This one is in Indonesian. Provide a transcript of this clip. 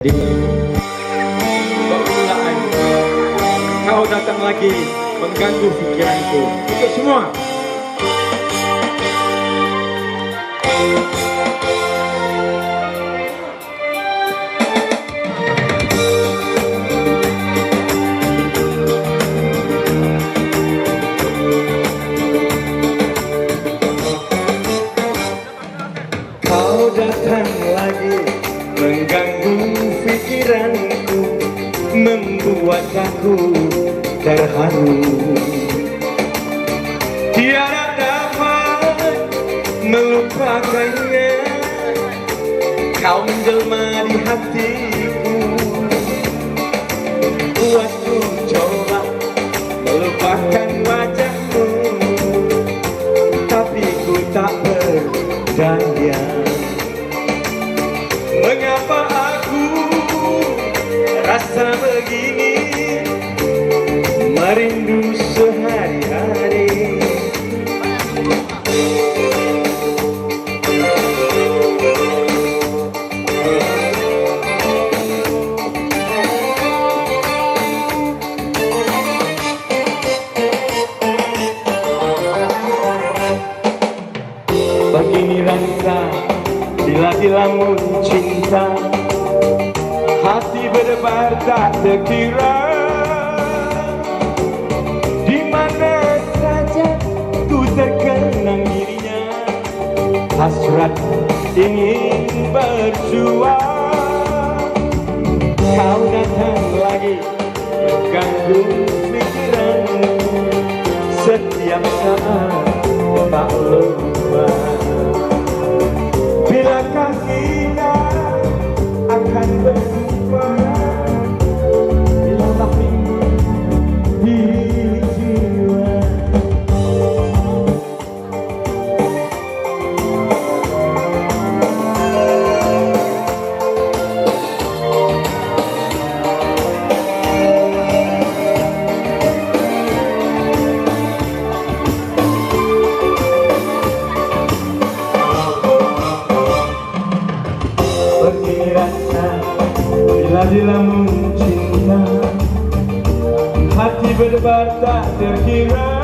Di permulaan kau datang lagi mengganggu pikiranku. Untuk semua. Kau datang lagi mengganggu pikiranku, membuat aku terharu. Tiada dapat melupakannya, kau menjelma di hatiku. Buatku coba melupakan wajahmu, tapi ku tak berdaya. Mengapa aku rasa begini, merindu sehari-hari. Begini rasa bila dilamun cinta, hati berdebar tak terkira. Di mana saja ku terkenang dirinya, hasrat ingin bersua. Kau datang lagi mengganggu pikiranku, setiap saat tak lupa. Bilakah kita akan berjumpa, bilalah rindu di jiwa. Begini rasa bila dilamun cinta, hati berdebar tak terkira.